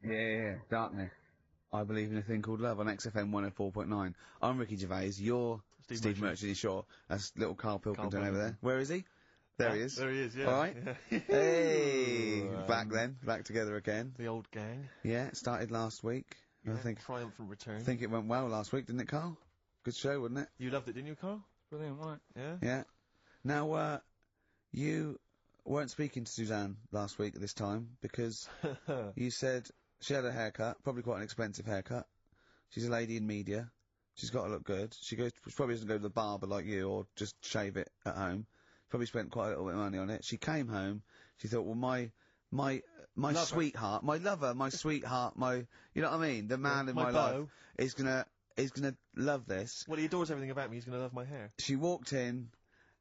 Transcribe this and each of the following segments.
Yeah, Darkness. I believe in a thing called love on XFM 104.9. I'm Ricky Gervais, you're Steve Merchant Shaw. That's little Carl Pilkington over there. Where is he? There he is. There he is, yeah. Alright. Yeah. Hey! Back together again. The old gang. Yeah, it started last week. Yeah, I think triumphant return. I think it went well last week, didn't it, Carl? Good show, wasn't it? You loved it, didn't you, Carl? Brilliant, wasn't it? Yeah? Yeah. Now, you weren't speaking to Suzanne last week at this time because you said she had a haircut, probably quite an expensive haircut. She's a lady in media. She's got to look good. She probably doesn't go to the barber like you or just shave it at home. Probably spent quite a little bit of money on it. She came home. She thought, well, my sweetheart, my lover, my sweetheart, you know what I mean? The man in my life is gonna love this. Well, he adores everything about me. He's gonna love my hair. She walked in.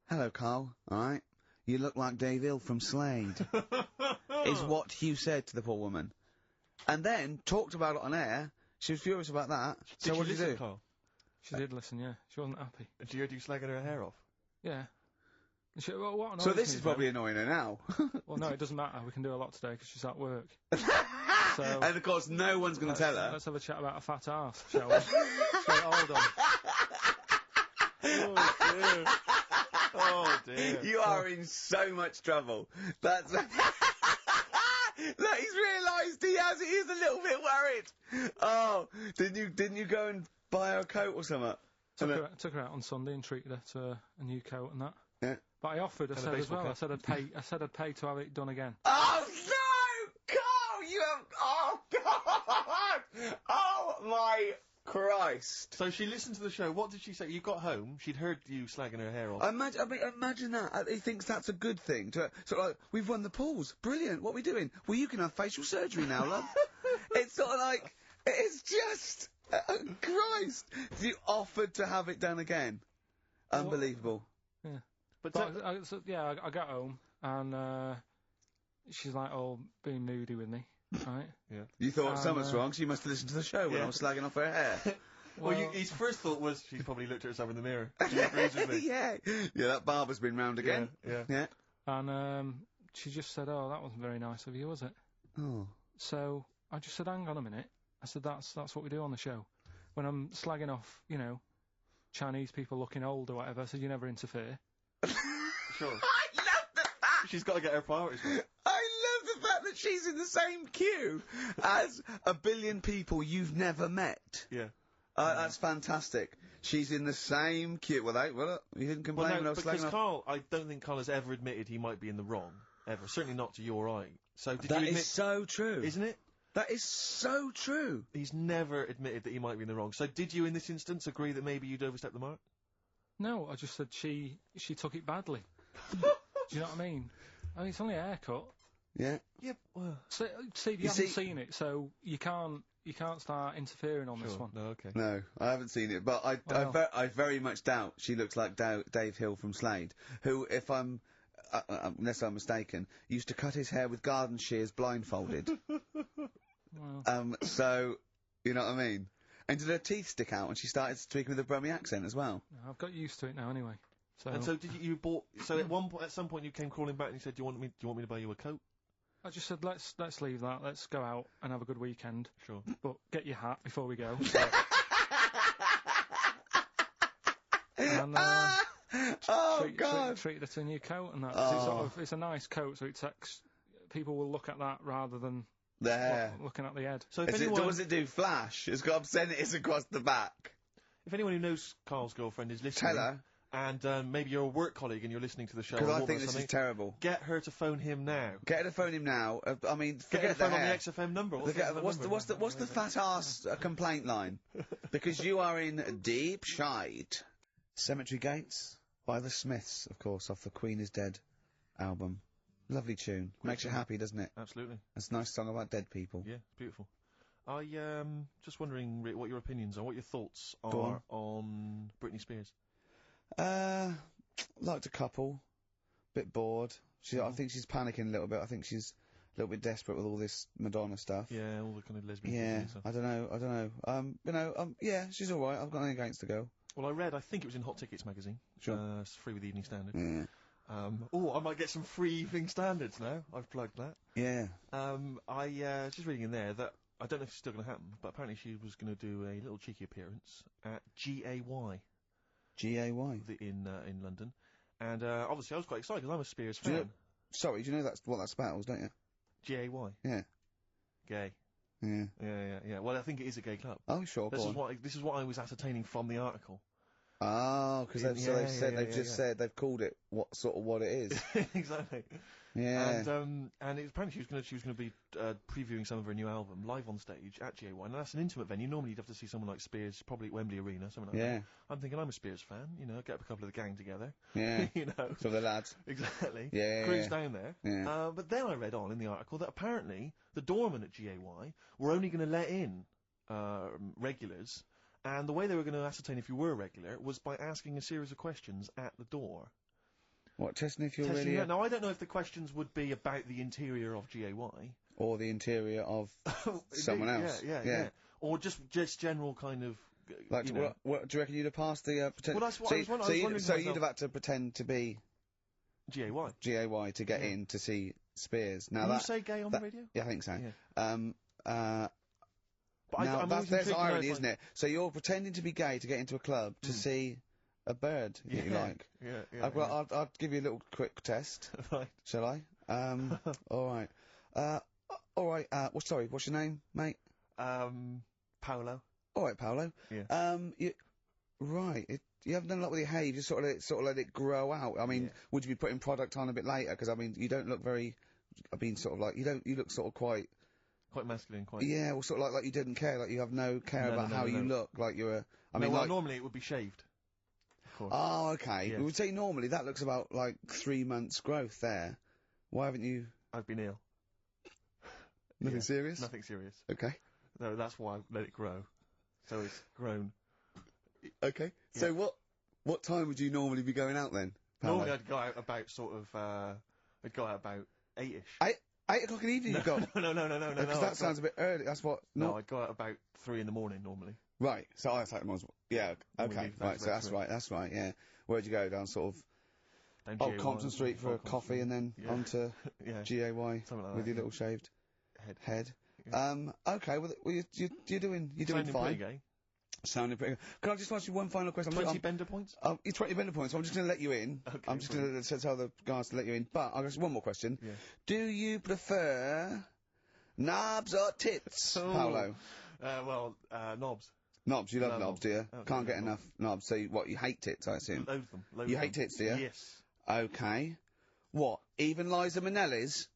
Hello, Carl. Alright? You look like Dave Hill from Slade. Is what you said to the poor woman. And then talked about it on air. She was furious about that. So what did you do? Carl? She did listen, yeah. She wasn't happy. And she heard you slagging her hair off? Yeah. Well, what so this is probably annoying her now. Well, no, it doesn't matter. We can do a lot today because she's at work. And of course, no one's going to tell her. Let's have a chat about a fat arse, shall we? All done. Oh dear. You are in so much trouble. That's. Look, he's realised he is a little bit worried. Oh, didn't you go and buy her a coat or something? Took her out on Sunday and treated her to a new coat and that. Yeah. But I offered, I said as well, I said I'd pay to have it done again. Oh no! Carl, you have, oh God! Oh my Christ! So she listened to the show, what did she say? You got home, she'd heard you slagging her hair off. Imagine that. He thinks that's a good thing. Sort of like, we've won the pools. Brilliant. What are we doing? Well, you can have facial surgery now, love. It's sort of like, it's just, Christ. You offered to have it done again. Unbelievable. Yeah. But I got home and, she's like, being moody with me. Right? Yeah. You thought something's wrong, so you must have listened to the show when I was slagging off her hair. Well, his first thought was she's probably looked at herself in the mirror. She agrees with me. Yeah, that barber's been round again. Yeah. And she just said, "Oh, that wasn't very nice of you, was it?" Oh. So I just said, "Hang on a minute." I said, "That's what we do on the show. When I'm slagging off, Chinese people looking old or whatever." I said, "You never interfere." Sure. I love the fact. She's got to get her priorities right. I love the fact that she's in the same queue as a billion people you've never met. Yeah. That's fantastic. She's in the same queue. Well, you didn't complain when I was slagging off. Carl, I don't think Carl has ever admitted he might be in the wrong. Ever. Certainly not to you or I. So did you admit... That is so true. Isn't it? That is so true. He's never admitted that he might be in the wrong. So did you, in this instance, agree that maybe you'd overstepped the mark? No, I just said she took it badly. Do you know what I mean? It's only a haircut. Yeah. Yeah. Well. So, you haven't seen it, so you can't start interfering on this one. No, okay. No, I haven't seen it, but I very much doubt she looks like Dave Hill from Slade, who, if I'm, unless I'm mistaken, used to cut his hair with garden shears blindfolded. Well. So, you know what I mean? And did her teeth stick out when she started speaking with a Brummie accent as well? No, I've got used to it now anyway. So. And so did you bought, so at some point you came crawling back and you said, do you want me to buy you a coat? I just said, let's leave that, let's go out and have a good weekend. Sure. But get your hat before we go. And, treat her to a new coat and that. Oh. It's a nice coat, so people will look at that rather than looking at the head. So does it do flash? It's got obscenities across the back. If anyone who knows Carl's girlfriend is listening... Tell her. And maybe you're a work colleague and you're listening to the show. Because I think this is terrible. Get her to phone him now. Get her to phone him now. I mean, forget the phone on the XFM number. What's the fat ass complaint line? Because you are in deep shite. Cemetery Gates by the Smiths, of course, off the Queen is Dead album. Lovely tune. Makes you happy, doesn't it? Absolutely. It's a nice song about dead people. Yeah, it's beautiful. I just wondering, Rick, what your opinions are, what your thoughts are on Britney Spears. Liked a couple. Bit bored. I think she's panicking a little bit. I think she's a little bit desperate with all this Madonna stuff. Yeah, all the kind of lesbian stuff. I don't know. Yeah, she's alright. I've got nothing against the girl. Well, I think it was in Hot Tickets magazine. Sure. It's free with the Evening Standard. Yeah. I might get some free Evening Standards now. I've plugged that. Yeah. I just reading in there that I don't know if it's still going to happen, but apparently she was going to do a little cheeky appearance at GAY. GAY? In London. And, obviously I was quite excited because I'm a Spears fan. Do you know what that spells, don't you? GAY? Yeah. Gay. Yeah. Yeah. Well, I think it is a gay club. Oh, sure, This is what I was ascertaining from the article. Oh, because they've called it what it is. Exactly. Yeah. And apparently she was gonna be previewing some of her new album live on stage at GAY. Now that's an intimate venue. Normally you'd have to see someone like Spears, probably at Wembley Arena, something like that. I'm thinking I'm a Spears fan. You know, get up a couple of the gang together. Yeah. You know. So the lads. Exactly. Yeah. Cruise down there. Yeah. But then I read on in the article that apparently the doorman at GAY were only going to let in regulars. And the way they were going to ascertain if you were a regular was by asking a series of questions at the door. What, testing if you're really... Now, I don't know if the questions would be about the interior of GAY. Or the interior of someone else. Yeah. Or just general kind of... Like, what do you reckon you'd have passed the... Well, that's what I was wondering. So you'd have had to pretend to be... GAY to get in to see Spears. Now Can you say gay on the radio? Yeah, I think so. Yeah. Now, there's irony, isn't it? So you're pretending to be gay to get into a club to see a bird that you like. Yeah. I'll give you a little quick test. Right. Shall I? Alright. What's your name, mate? Paolo. Alright, Paolo. Yeah. You haven't done a lot with your hair, you just sort of let it grow out. I mean, would you be putting product on a bit later? Because, I mean, you don't look very... you look sort of quite masculine, quite... Yeah, well, sort of like you didn't care, like you have no care about how you look, like you're a... normally it would be shaved. Of course. Oh, okay. Yes. We would say normally that looks about, 3 months growth there. Why haven't you... I've been ill. Nothing serious? Nothing serious. Okay. No, that's why I let it grow. So it's grown. Okay. Yeah. So what time would you normally be going out then, Paolo? Normally I'd go out about I'd go out about 8-ish. 8 o'clock in the evening you've got? No. Because that sounds a bit early. That's what... No, I'd go out about 3 in the morning normally. Right. So I like yeah. Okay. Right. So that's right. Yeah. Where'd you go? Down sort of... Down Old Compton Street for a coffee and then onto GAY with your little shaved head. Yeah. Okay. Well, you're doing fine. Gay. Sounding pretty good. Can I just ask you one final question? 20 bender points? 20 bender points. So I'm just going to let you in. Okay, I'm just going to tell the guys to let you in. But I've got one more question. Yeah. Do you prefer knobs or tits, Paolo? Knobs. Knobs. You love knobs, do you? Okay, Can't get enough knobs. So you hate tits, I assume? Loathe them. You hate tits, do you? Yes. Okay. What? Even Liza Minnelli's?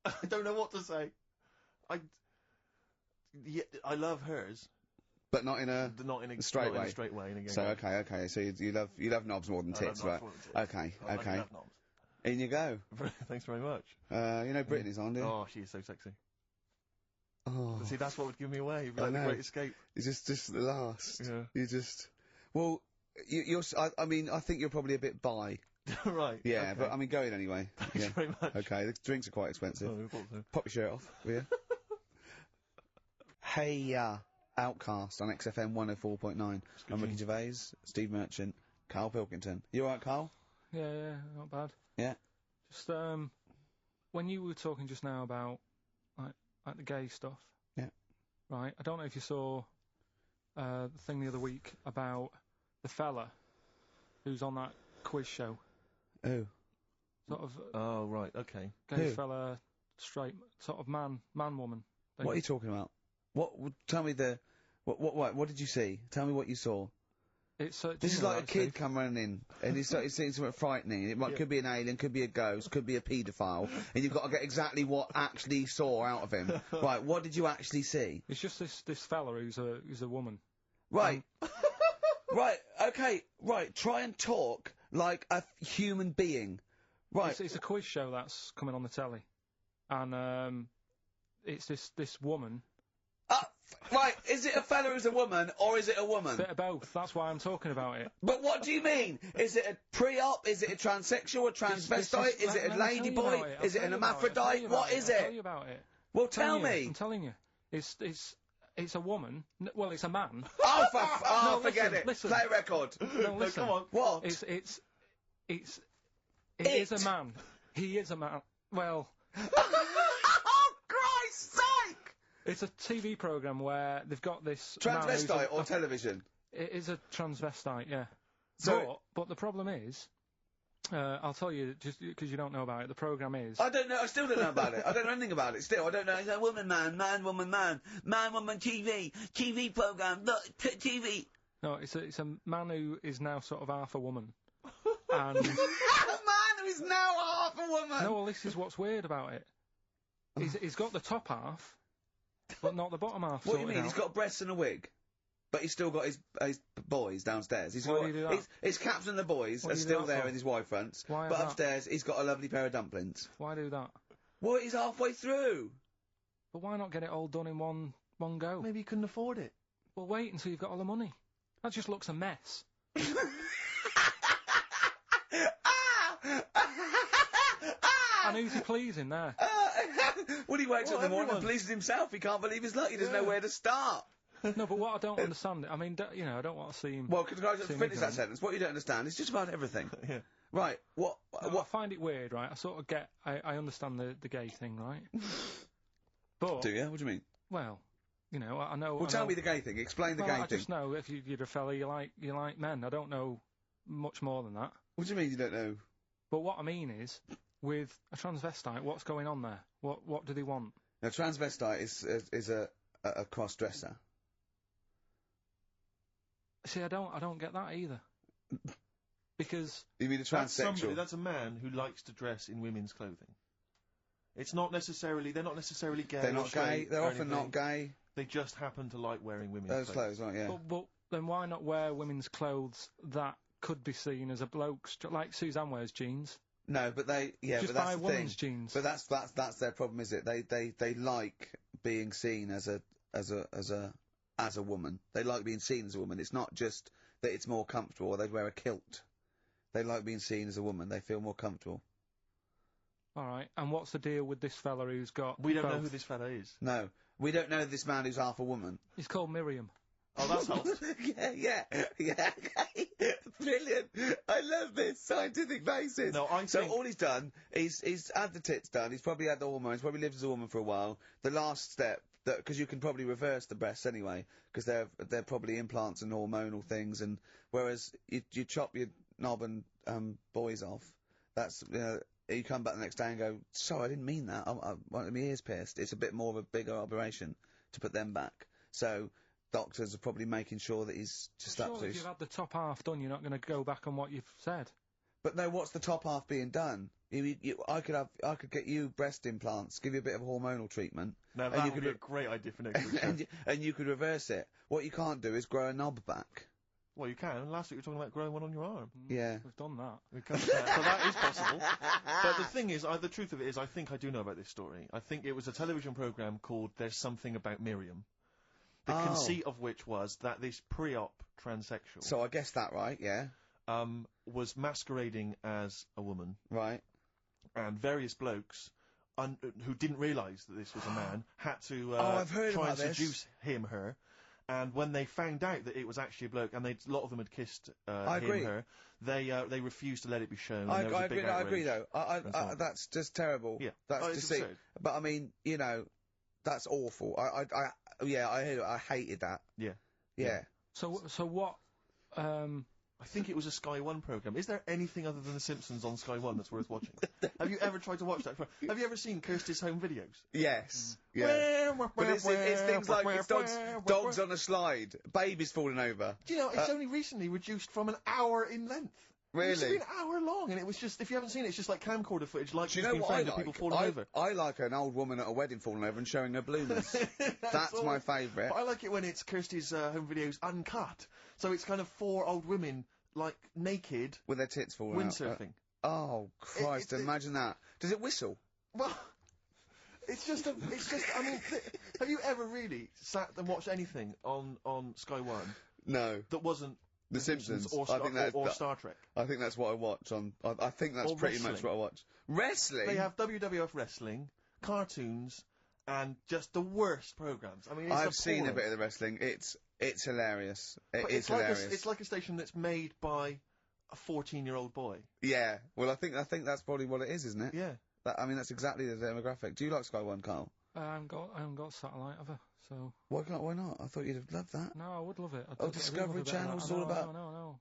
I don't know what to say. I love hers. But not in a straight way. So okay. So you love knobs more than tits, right? Okay. Love knobs. In you go. Thanks very much. You know Brittany's on, do you? Oh, she is so sexy. Oh. See, that's what would give me away. You'd be like the Great Escape. It's just the last. Yeah. You just. Well, I mean, I think you're probably a bit bi. Right. Yeah, okay. but I mean, go in anyway. Thanks very much. Okay, the drinks are quite expensive. Oh, I thought so. Pop your shirt off, will you? Hey, Outcast on XFM 104.9. I'm Ricky Gervais, Steve Merchant, Carl Pilkington. You alright, Carl? Yeah, not bad. Yeah. Just, when you were talking just now about, like the gay stuff. Yeah. Right, I don't know if you saw, the thing the other week about the fella who's on that quiz show. Who? Sort of... Oh, right, okay. Gay fella, straight, sort of man, woman. What are you talking about? Tell me what did you see? Tell me what you saw. This is like a kid come running in, and he's seeing something frightening. It could be an alien, could be a ghost, could be a paedophile, and you've got to get exactly what actually saw out of him. Right, what did you actually see? It's just this fella who's a woman. Right. Right, okay, right, try and talk like a human being. Right. It's a quiz show that's coming on the telly. And, it's this woman. Right, is it a fella who's a woman, or is it a woman? Bit of both, that's why I'm talking about it. But what do you mean? Is it a pre-op? Is it a transsexual, a transvestite? Is it a ladyboy? Is it an hermaphrodite? What is it? I'll tell you about it. Well, tell me. I'm telling you. It's a woman. Well, it's a man. Oh, forget it. Listen. Play a record. No, listen. Come on. What? It is a man. He is a man. Well. Oh, Christ's sake! It's a TV programme where they've got this... Transvestite or television? It is a transvestite, yeah. So... But the problem is... I'll tell you, just because you don't know about it, the programme is... I don't know, I still don't know about it. I don't know anything about it, still. I don't know. It's a woman, man, woman, man, woman, TV programme, look, TV. No, it's a man who is now sort of half a woman. And... A man who is now half a woman! No, well, this is what's weird about it. He's got the top half, but not the bottom half. What do you mean? He's got breasts and a wig? But he's still got his boys downstairs. Why do you do that? His caps and the boys are still there in his Y fronts. Why but is that? upstairs, he's got a lovely pair of dumplings. Why do that? Well, he's halfway through. But why not get it all done in one go? Maybe he couldn't afford it. Well, wait until you've got all the money. That just looks a mess. And who's he pleasing there? Well, he wakes up in the morning and pleases himself. He can't believe his luck. He doesn't know where to start. No, but what I don't understand, I mean, you know, I don't want to see him... Well, can I just finish that sentence? What you don't understand is just about everything. Yeah. Right, what... I find it weird, right? I sort of get... I understand the gay thing, right? But... Do you? What do you mean? Well, you know, I know... Well, tell me the gay thing. Explain the gay thing. I just know if you're a fella, you like men. I don't know much more than that. What do you mean you don't know? But what I mean is, with a transvestite, what's going on there? What do they want? A transvestite is a cross-dresser. See, I don't get that either. Because... You mean a transsexual? That's a man who likes to dress in women's clothing. It's not necessarily... They're not necessarily gay. They're not gay. They're often not gay. They just happen to like wearing women's clothes. Right, yeah. But then why not wear women's clothes that could be seen as a bloke's... Like Suzanne wears jeans. No, but they... Yeah, just but that's buy the women's thing. jeans. But that's their problem, is it? They like being seen as a woman. They like being seen as a woman. It's not just that it's more comfortable, or they'd wear a kilt. They like being seen as a woman. They feel more comfortable. Alright, and what's the deal with this fella who's got... We don't know who this fella is. No. We don't know this man who's half a woman. He's called Miriam. Oh, that's helped. yeah. Brilliant. I love this scientific basis. No, So all he's done, he's had the tits done, he's probably had the hormones, probably lived as a woman for a while. The last step, because you can probably reverse the breasts anyway, because they're probably implants and hormonal things, and whereas you chop your knob and boys off, that's, you come back the next day and go, sorry, I didn't mean that, I wanted my ears pierced. It's a bit more of a bigger operation to put them back. So doctors are probably making sure that he's just if you've had the top half done, you're not going to go back on what you've said. But no, what's the top half being done? I could get you breast implants, give you a bit of hormonal treatment. Now that would be a great idea for next week. and you could reverse it. What you can't do is grow a knob back. Well, you can. Last week we were talking about growing one on your arm. Yeah. We've done that. We can, so that is possible. But the thing is, the truth of it is, I think I do know about this story. I think it was a television programme called There's Something About Miriam. The conceit of which was that this pre-op transsexual... So I guessed that right, yeah. Was masquerading as a woman. Right. And various blokes, who didn't realise that this was a man, had to I've heard try about and this. seduce her. And when they found out that it was actually a bloke, and a lot of them had kissed her, they refused to let it be shown. I agree though. That's just terrible. Yeah. That's deceit. But I mean, that's awful. I heard it. I hated that. Yeah. Yeah. So what? I think it was a Sky One programme. Is there anything other than The Simpsons on Sky One that's worth watching? Have you ever tried to watch that? Have you ever seen Kirsty's home videos? Yes. Yeah. But it's things like it's dogs on a slide, babies falling over. Do you know, it's only recently reduced from an hour in length. Really? It used to be an hour long, and it was just, if you haven't seen it, it's just like camcorder footage, like Do you know what I like? people falling over. I like an old woman at a wedding falling over and showing her bloomers. That's my favourite. But I like it when it's Kirsty's home videos uncut. So it's kind of 4 old women, like, naked. With their tits falling out. Windsurfing. Oh, Christ, imagine that. Does it whistle? Well, I mean, have you ever really sat and watched anything on Sky One? No. That wasn't The Simpsons or Star Trek. I think that's what I watch on. I think that's pretty much what I watch. Wrestling. They have WWF wrestling, cartoons, and just the worst programs. I mean, I've seen a bit of the wrestling. It's hilarious. It's hilarious. It's like a station that's made by a 14-year-old boy. Yeah. Well, I think that's probably what it is, isn't it? Yeah. I mean, that's exactly the demographic. Do you like Sky One, Carl? I haven't got satellite, have I? So. Why not? I thought you'd have loved that. No, I would love it. Discovery Channel's all about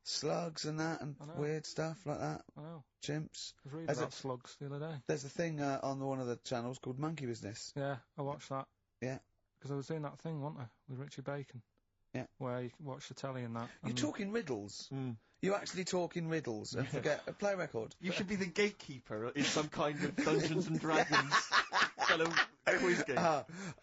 slugs and that and weird stuff like that. I know. Chimps. I was reading about slugs the other day. There's a thing on one of the channels called Monkey Business. Yeah, I watched that. Yeah. Because I was doing that thing, wasn't I, with Richie Bacon. Yeah. Where you watch the telly and that. You're talking riddles. You're actually talking riddles and play a record. You should be the gatekeeper in some kind of Dungeons and Dragons kind of quiz game.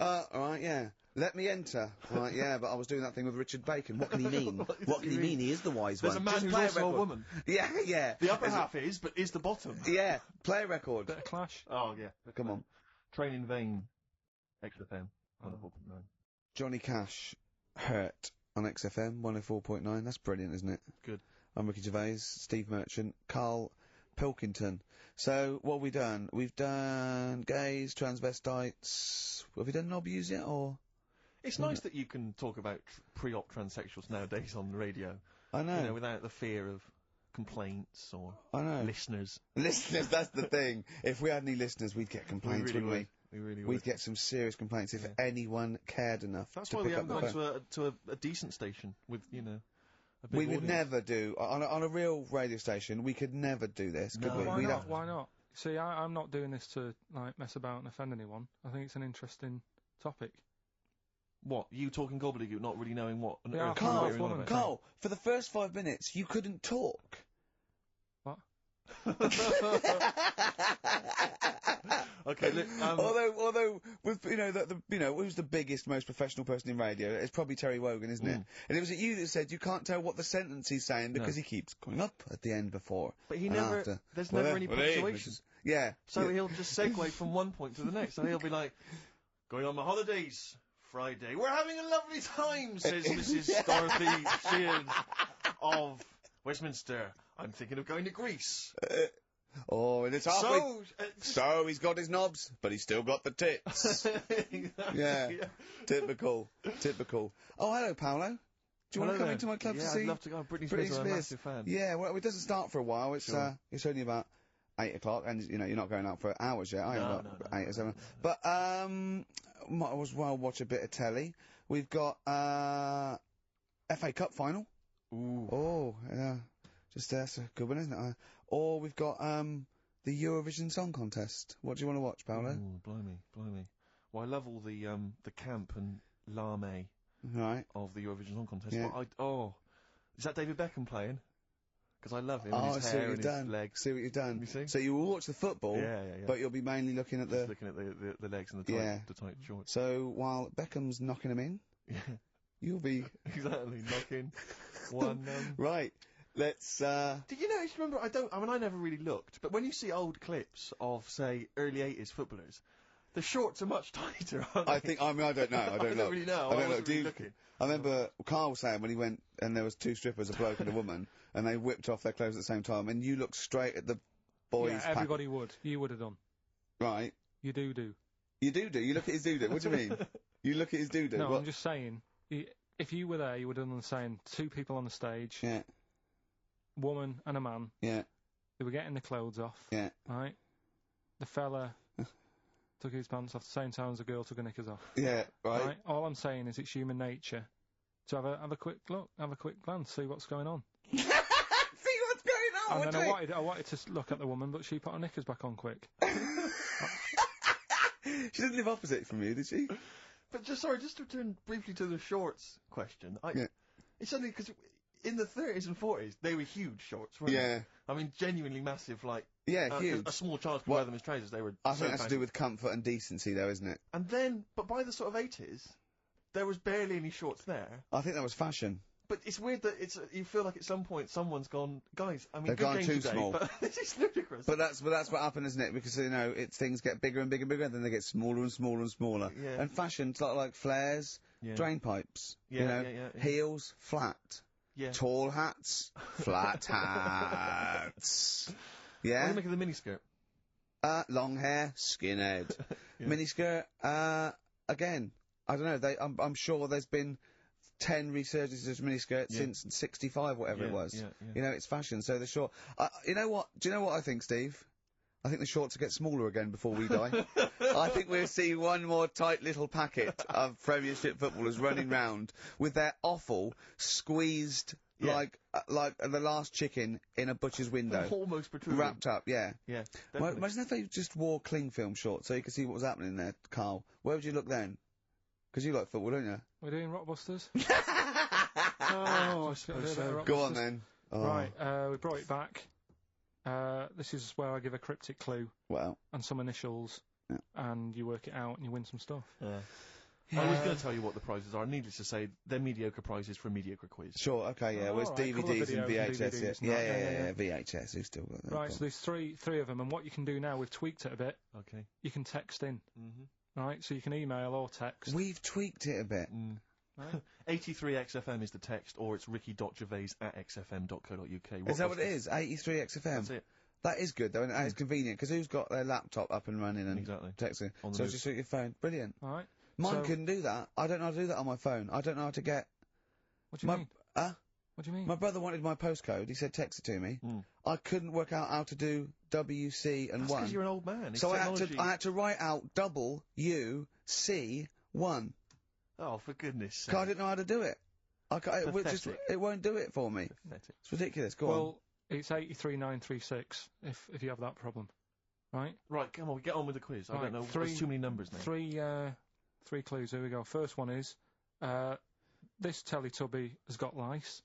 Alright, yeah. Let me enter. Right, yeah, but I was doing that thing with Richard Bacon. What can he mean? What can he mean? He is the wise There's one. There's a man who's also a woman. Yeah. The upper half is, but is the bottom. Yeah, play a record. Bit of Clash. Oh, yeah. Come on. Train in Vain. XFM. 104.9. Johnny Cash, Hurt on XFM 104.9. That's brilliant, isn't it? Good. I'm Ricky Gervais, Steve Merchant, Carl Pilkington. So, what have we done? We've done gays, transvestites. Have we done knobbies yet, or...? It's nice that you can talk about pre-op transsexuals nowadays on the radio. I know. You know, without the fear of complaints or listeners. Listeners, that's the thing. If we had any listeners, we'd get complaints, wouldn't we? We really would. We'd get some serious complaints if anyone cared enough. That's to why pick we haven't up the phone. gone to a decent station with, you know, a big We would audience. never do, on a real radio station, we could never do this, could we? Why We'd not? have- Why not? See, I'm not doing this to, like, mess about and offend anyone. I think it's an interesting topic. What? You talking gobbledygook, not really knowing what on Yeah, earth Carl, you're on about? Carl, for the first 5 minutes, you couldn't talk. What? Okay, look, although with who's the biggest, most professional person in radio? It's probably Terry Wogan, isn't it? And it was you that said you can't tell what the sentence he's saying because he keeps going up at the end before. But he and never. after. There's never any punctuation. Yeah. So he'll just segue from one point to the next. So he'll be like, "Going on my holidays, Friday. We're having a lovely time," says Mrs. Dorothy Shears of Westminster. "I'm thinking of going to Greece." And it's halfway. So he's got his knobs, but he's still got the tits. Exactly. Yeah. Typical. Oh, hello, Paolo. Do you want to come into my club to see? I'd love to go. Britney Spears, I'm a massive fan. Yeah, well, it doesn't start for a while. It's it's only about 8 o'clock, and you're not going out for hours yet. No. 8 or 7. But might as well watch a bit of telly. We've got FA Cup final. Ooh. Oh, yeah. That's a good one, isn't it? Or we've got the Eurovision Song Contest. What do you want to watch, Paolo? Ooh, blimey. Well, I love all the camp and lame of the Eurovision Song Contest. Yeah. But is that David Beckham playing? Because I love him Oh, and his hair and his legs. See what you've done. You see? So you will watch the football, Yeah. but you'll be mainly looking at Just looking at the legs and the tight shorts. So while Beckham's knocking them in, you'll be exactly knocking one. Right. Let's. Did you notice? Remember, I never really looked, but when you see old clips of, say, early '80s footballers, the shorts are much tighter. Aren't they? I don't know. I don't don't really know. I don't wasn't really looking. I remember Carl was saying when he went and there was 2 strippers, a bloke and a woman, and they whipped off their clothes at the same time, and you looked straight at the boys. Yeah, everybody would. You would have done. Right. You do. You do. You look at his doo-doo. What do you mean? You look at his doo-doo. No, what? I'm just saying. If you were there, you would have done the same. 2 people on the stage. Yeah. Woman and a man. Yeah. They were getting the clothes off. Yeah. Right? The fella took his pants off the same time as the girl took her knickers off. Yeah, right. All I'm saying is it's human nature to have a quick look, have a quick glance, see what's going on. See what's going on. And then I wanted to look at the woman, but she put her knickers back on quick. She didn't live opposite from you, did she? But just to return briefly to the shorts question. It's only because in the 30s and 40s they were huge shorts, weren't they? I mean, genuinely massive, like. Yeah, huge. A small child could wear them as trousers. They were. I think that's to do with comfort and decency, though, isn't it? And then, but by the sort of 80s, there was barely any shorts there. I think that was fashion. But it's weird that you feel like at some point someone's gone, guys. I mean, they've gone too today, small. But this is ludicrous. But that's what happened, isn't it? Because things get bigger and bigger and bigger, and then they get smaller and smaller and smaller. Yeah. And fashion's like flares, drain pipes. Yeah. Heels, flat. Yeah. Tall hats, flat hats. Yeah. What do you make of the miniskirt? Long hair, skinhead. Miniskirt, again, I don't know, I'm sure there's been 10 resurgences of miniskirts since 65, whatever it was. Yeah. You know, it's fashion, so they're short. You know what? Do you know what I think, Steve? I think the shorts will get smaller again before we die. I think we'll see one more tight little packet of Premiership footballers running round with their offal squeezed like the last chicken in a butcher's window. Almost protruding. Wrapped up, yeah. Yeah, Well, definitely. imagine if they just wore cling film shorts so you could see what was happening there, Carl. Where would you look then? Because you like football, don't you? We're doing Rockbusters. Oh, I should do a bit of Go on Rockbusters. then. Oh. Right, we brought it back. This is where I give a cryptic clue Well. and some initials, and you work it out and you win some stuff. I was going to tell you what the prizes are. Needless to say, they're mediocre prizes for a mediocre quiz. Sure, okay, yeah. Oh, Well, it's alright, colour DVDs and videos and VHS, DVDs and yeah. that, Yeah, yeah. VHS, who's still got that? Right, so there's three of them, and what you can do now, we've tweaked it a bit. Okay. You can text in, Mm-hmm. right? So you can email or text. We've tweaked it a bit. Right? 83XFM is the text, or it's ricky.gervais@xfm.co.uk. Is that what it is? 83XFM? That's it. That is good, though, and it's convenient, because who's got their laptop up and running and Exactly. texting? On the So move. just with your phone. Brilliant. All right. Mine So- couldn't do that. I don't know how to do that on my phone. I don't know how to get... What do you mean? What do you mean? My brother wanted my postcode. He said text it to me. Mm. I couldn't work out how to do WC and That's 1. because you're an old man. It's So I technology. had to write out WC1. Oh, for goodness sake. 'Cause I didn't know how to do it. Pathetic. It won't do it for me. Pathetic. It's ridiculous. Go on. Well, it's 83936 if you have that problem, right? Right, come on, get on with the quiz. I Right, don't know. three- There's too many numbers now. Three clues. Here we go. First one is this Teletubby has got lice.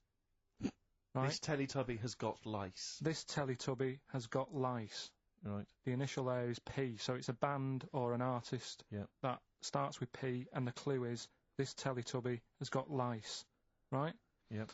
Right. This Teletubby has got lice. This Teletubby has got lice. Right. The initial there is P, so it's a band or an artist that starts with P, and the clue is this Teletubby has got lice. Right? Yep.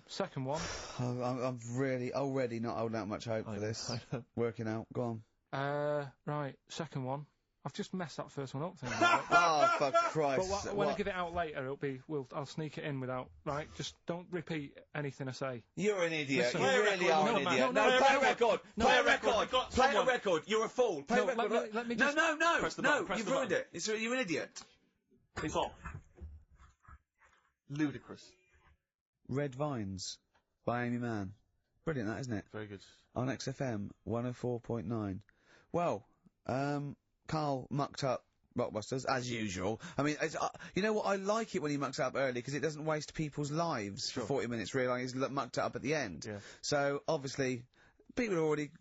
Second one. I'm really already not holding out much hope for this. Working out. Go on. Right. Second one. I've just messed that first one up. Thing. Oh, for Christ. But when I give it out later, it'll be. I'll sneak it in without. Right. Just don't repeat anything I say. You're an idiot. Listen, You play a really record. are No, an man, idiot. no, No, play a record. No, Play a no, record. got Play a someone. record. You're a fool. Play a No, record. let me No, just... no, no. Press the No, button, press you've the ruined button. it. You're an idiot. It's off. Ludicrous. Red Vines by Amy Mann. Brilliant, that, isn't it? Very good. On XFM 104.9. Well, Carl mucked up Rockbusters, as usual. I mean, you know what, I like it when he mucks it up early, because it doesn't waste people's lives for 40 minutes realising he's mucked it up at the end. Yeah. So, obviously, people already...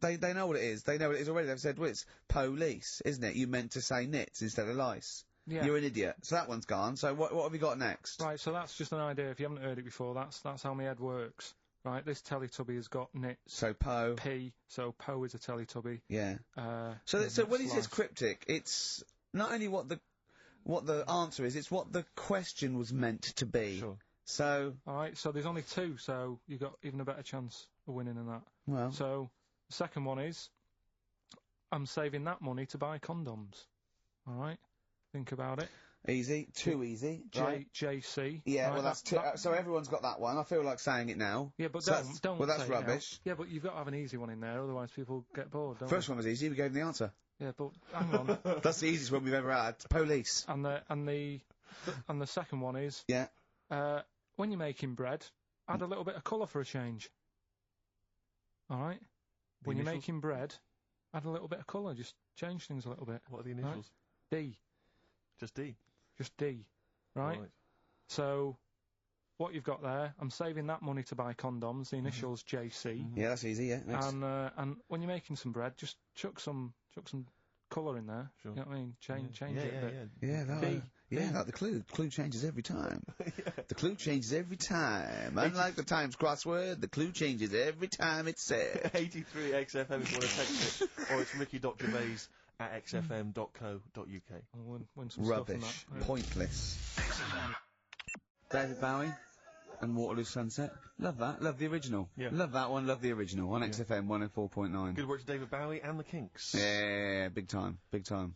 They know what it is. They know what it is already. They've said, well, it's police, isn't it? You meant to say nits instead of lice. Yeah. You're an idiot. So that one's gone. So what have we got next? Right, so that's just an idea. If you haven't heard it before, that's how my head works. Right, this Teletubby has got nits. So Po. P, so Po is a Teletubby. Yeah. So and when he that's says lice. cryptic, it's not only what the answer is, it's what the question was meant to be. Sure. So, Alright, so there's only two, so you've got even a better chance of winning than that. well, So, the second one is, I'm saving that money to buy condoms. Alright? Think about it. easy, too easy. Right. JC. Yeah, right, well, that's too, so everyone's got that one. I feel like saying it now. Yeah, but So don't. well, that's say it now. rubbish. Yeah, but you've got to have an easy one in there, otherwise people get bored, don't First one was easy. We gave them the answer. they? Yeah, but hang on. That's the easiest one we've ever had. Police. And the second one is Yeah. when you're making bread, add a little bit of colour for a change. All right. When you're initials? making bread, add a little bit of colour. Just change things a little bit. What are the initials? D. Just D. Just D. Right. So, what you've got there, I'm saving that money to buy condoms. The initials JC. Yeah, that's easy. Yeah. Next. And when you're making some bread, just chuck some colour in there. Sure. You know what I mean? Change yeah, it a bit. Yeah, that, D. yeah, like the clue. Clue changes every time. The clue changes every time. Unlike the Times crossword, the clue changes every time it's said. 83XFM if you want to text it, or it's ricky.gervais@xfm.co.uk. I'll win some Rubbish. stuff on that. Pointless. David Bowie and Waterloo Sunset. Love that. Love the original. Yeah. Love that one. Love the original. On XFM 104.9. Good work to David Bowie and the Kinks. Yeah, big time. Big time.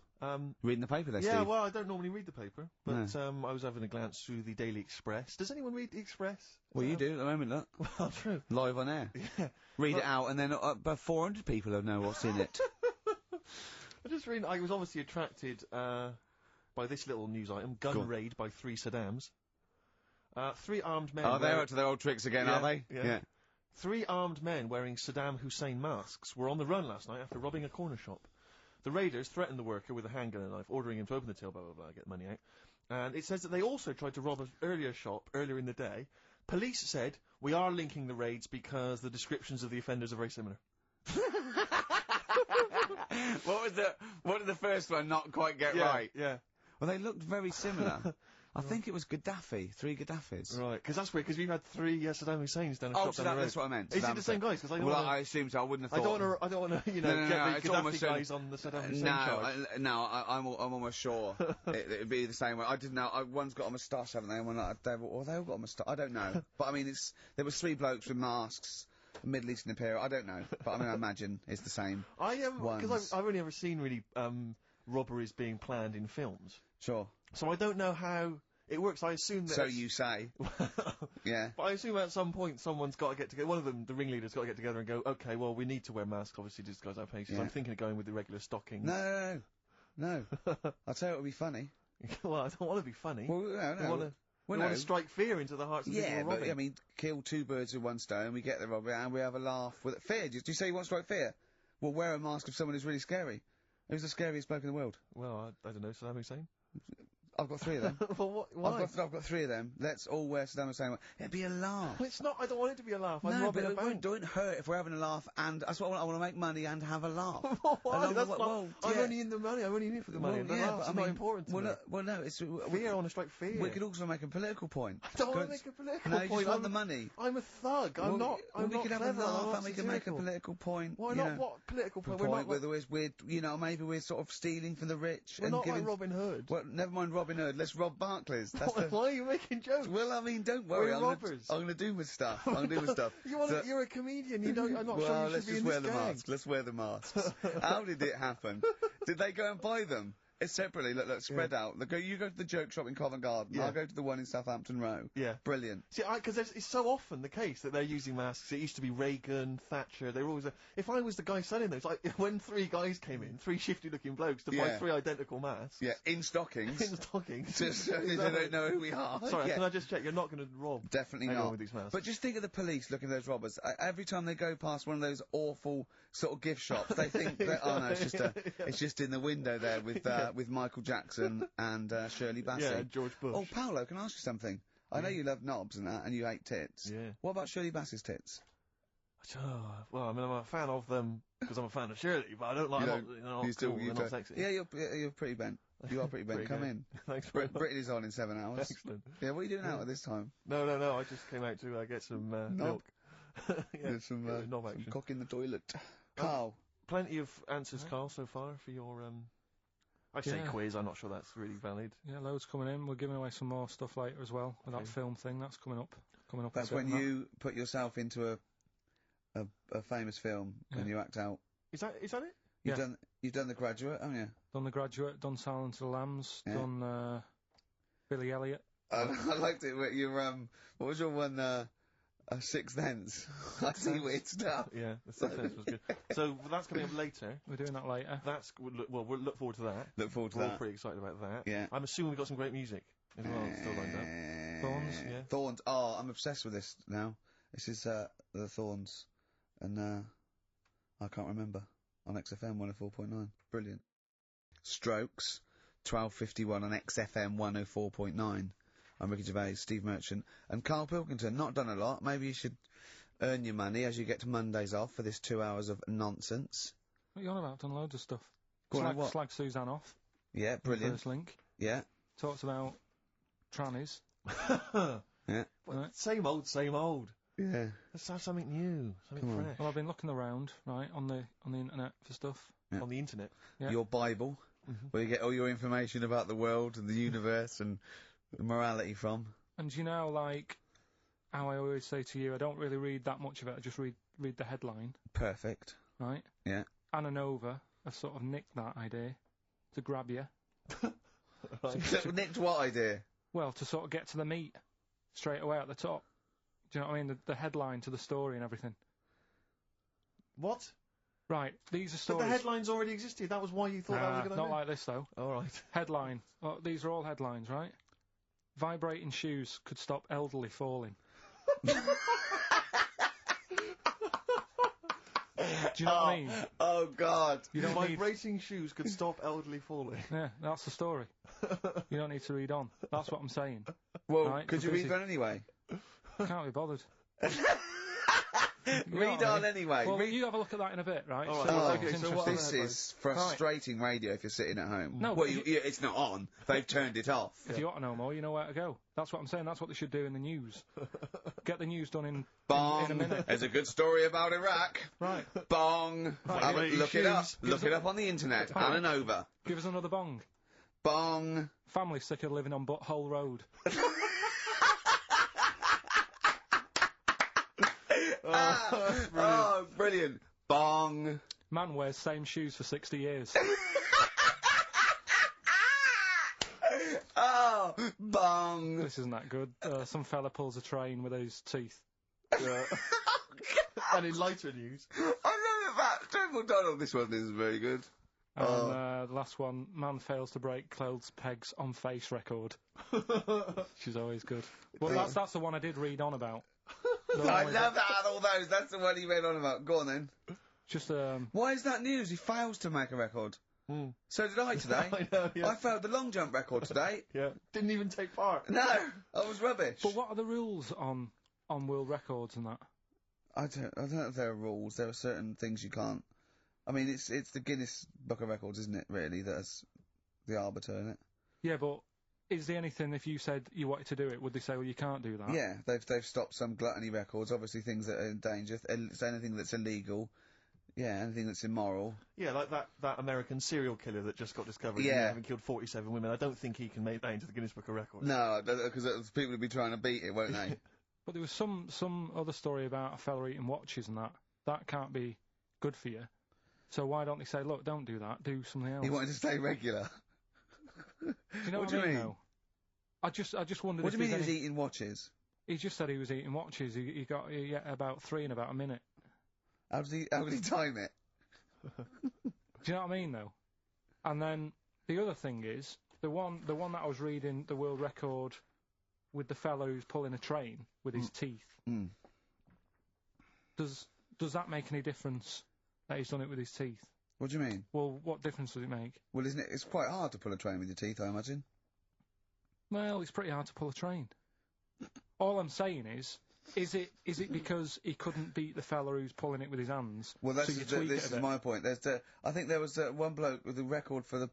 Reading the paper there, Yeah, Steve. well, I don't normally read the paper, but I was having a glance through the Daily Express. Does anyone read the Express? Well, you do at the moment, look. Well, true. Live on air. Yeah. Read it out, and then about 400 people will know what's in it. I just read. I was obviously attracted by this little news item: gun raid by 3 Saddams. 3 armed men. Oh, they're up to their old tricks again, Yeah, are they? yeah. 3 armed men wearing Saddam Hussein masks were on the run last night after robbing a corner shop. The raiders threatened the worker with a handgun and a knife, ordering him to open the till, blah, blah, blah, get money out. And it says that they also tried to rob an earlier shop earlier in the day. Police said, we are linking the raids because the descriptions of the offenders are very similar. What did the first one not quite get right? Yeah. Well, they looked very similar. I think it was Gaddafi, 3 Gaddafis. Right, because that's weird, because we've had 3 Saddam Husseins down a Oh, shop so down the road. that's what I meant. Is it the same guys? Because I don't Well, wanna, I assume so. I wouldn't have I thought. don't want to, get no, the it's Gaddafi almost guys on the Saddam Hussein charge. I'm almost sure it'd be the same way. I didn't know. One's got a moustache, haven't they? And one like they all got a moustache. I don't know. But I mean, there was 3 blokes with masks. Middle Eastern Imperial. I don't know, but I mean, I imagine it's the same. Because I've only ever seen really robberies being planned in films. Sure. So I don't know how it works. I assume that. So you say. Yeah. But I assume at some point someone's got to get together. One of them, the ringleader's got to get together and go, okay, well, we need to wear masks, obviously, to disguise our faces. Yeah. I'm thinking of going with the regular stockings. No. I'll tell you it would be funny. Well, I don't want to be funny. Well, no. We want to strike fear into the hearts of people who are robbing. I mean, kill 2 birds with 1 stone. We get the robbery and we have a laugh with fear. Do you say you want to strike fear? Well, wear a mask of someone who's really scary. Who's the scariest bloke in the world? Well, I don't know. Saddam Hussein. I've got 3 of them. Well, why? I've got 3 of them. Let's all wear Saddam Hussein. It'd be a laugh. Well, it's not. I don't want it to be a laugh. I'm robbing a bank. Don't hurt if we're having a laugh. And that's what I want to make money and have a laugh. Why? I'm only in the money. I'm only in it for the money. But it's not important to me. No, it's fear. I want to strike fear. We could also make a political point. I don't want to make a political point. No, you just want the money. I'm a thug. I'm not. We could have a laugh and we can make a political point. Why not? What political point? Maybe we're sort of stealing from the rich. We're not like Robin Hood. Well, never mind Robin Hood. Let's rob Barclays. Why are you making jokes? Well, I mean, don't worry. We're robbers. I'm going to do my stuff. You're a comedian. I'm not sure you should be in this gang. Well, let's just wear the masks. Let's wear the masks. How did it happen? Did they go and buy them? It's separately, look, spread out. You go to the joke shop in Covent Garden, I'll go to the one in Southampton Row. Yeah. Brilliant. See, because it's so often the case that they're using masks. It used to be Reagan, Thatcher, they were always if I was the guy selling those, like, when 3 guys came in, 3 shifty-looking blokes to buy 3 identical masks. Yeah, in stockings. In stockings. Just so they don't know who we are. Sorry, can I just check, you're not going to rob Definitely anyone not. with these masks? But just think of the police looking at those robbers. Every time they go past one of those awful sort of gift shops, they think, oh no, it's just in the window there with Michael Jackson and Shirley Bassey. Yeah, George Bush. Oh, Paolo, can I ask you something? I know you love knobs and that, and you hate tits. Yeah. What about Shirley Bassey's tits? Well, I mean, I'm a fan of them because I'm a fan of Shirley, but I don't like them. They're not sexy. Yeah, you're pretty bent. You are pretty bent. Come in. Thanks very much. Britain is on in 7 hours. Excellent. Yeah, what are you doing out at this time? No, I just came out to get some milk. Some cock in the toilet. Carl. Plenty of answers, Carl, so far for your I say quiz, I'm not sure that's really valid. Yeah, loads coming in. We're giving away some more stuff later as well with that film thing. That's coming up. That's when you put yourself into a famous film and you act out. Is that it? You've done The Graduate, haven't you? Done The Graduate, done Silence of the Lambs, done Billy Elliot. I liked it. What was your one? Sixth Sense. I see weird stuff. Yeah, the Sixth Sense was good. So that's coming up later. We're doing that later. We'll look forward to that. We're all pretty excited about that. Yeah. I'm assuming we've got some great music as well still lined up. Thorns, yeah. Thorns. Oh, I'm obsessed with this now. This is the Thorns, and I can't remember on XFM 104.9. Brilliant. Strokes, 12:51 on XFM 104.9. I'm Ricky Gervais, Steve Merchant, and Carl Pilkington. Not done a lot. Maybe you should earn your money as you get to Mondays off for this 2 hours of nonsense. What are you on about? Done loads of stuff. Slag Suzanne off. Yeah, brilliant. First link. Yeah. Talked about trannies. Yeah. Well, same old. Yeah. Let's have something new, something fresh. Well, I've been looking around, right, on the internet for stuff. Yeah. On the internet? Yeah. Your Bible, where you get all your information about the world and the universe and morality from. And you know, like, how I always say to you, I don't really read that much of it, I just read the headline. Perfect. Right? Yeah. Anna Nova have sort of nicked that idea to grab you. Nicked what idea? Well, to sort of get to the meat straight away at the top. Do you know what I mean? The headline to the story and everything. What? Right, these are stories. But the headlines already existed, that was why you thought that was a good idea? Not like this, though. Alright. Headline. Well, these are all headlines, right? Vibrating shoes could stop elderly falling. Do you know what I mean? Oh, God. You don't need... Vibrating shoes could stop elderly falling. Yeah, that's the story. You don't need to read on. That's what I'm saying. Well, Right, could you read on anyway? Can't be bothered. Read on anyway. Well, you have a look at that in a bit, right? All right. So Okay, it's so interesting. what This is frustrating radio if you're sitting at home. No, well, but it's not on. They've turned it off. If you want to know more, you know where to go. That's what I'm saying. That's what they should do in the news. Get the news done in a minute. There's a good story about Iraq. Right. Bong. Right. Look it up. Look it up on the internet. Right. And over. Give us another bong. Bong. Family sick of living on Butthole Road. Oh, brilliant. Bong. Man wears same shoes for 60 years. Oh, bong. This isn't that good. Some fella pulls a train with his teeth. And in lighter news. I know that. Triple Donald. This one is very good. And the last one, man fails to break clothes pegs on face record. She's always good. Well, that's the one I did read on about. I love that out of all those. That's the one he read on about. Go on then. Just Why is that news? He fails to make a record. So did I today. I know, yeah. I failed the long jump record today. Yeah. Didn't even take part. No, I was rubbish. But what are the rules on world records and that? I don't know if there are rules. There are certain things you can't. I mean, it's the Guinness Book of Records, isn't it? Really, that's the arbiter, isn't it? Yeah, but is there anything if you said you wanted to do it, would they say, well, you can't do that? Yeah, they've stopped some gluttony records. Obviously, things that are in danger. So anything that's illegal. Yeah, anything that's immoral. Yeah, like that American serial killer that just got discovered. Yeah. Having killed 47 women. I don't think he can make that into the Guinness Book of Records. No, because people will be trying to beat it, won't they? But there was some other story about a fella eating watches and that. That can't be good for you. So why don't they say, look, don't do that, do something else? He wanted to stay regular. Do you know what do I you mean? mean? Though? I just wondered. What do you mean he there's was eating watches? He just said he was eating watches. He got about 3 in about a minute. How did he time it? Do you know what I mean, though? And then the other thing is the one that I was reading, the world record with the fellow who's pulling a train with his teeth. Mm. Does that make any difference that he's done it with his teeth? What do you mean? Well, what difference does it make? Well, isn't it? It's quite hard to pull a train with your teeth, I imagine. Well, it's pretty hard to pull a train. All I'm saying is it because he couldn't beat the fella who's pulling it with his hands? Well, this is my point. I think there was one bloke with the record for the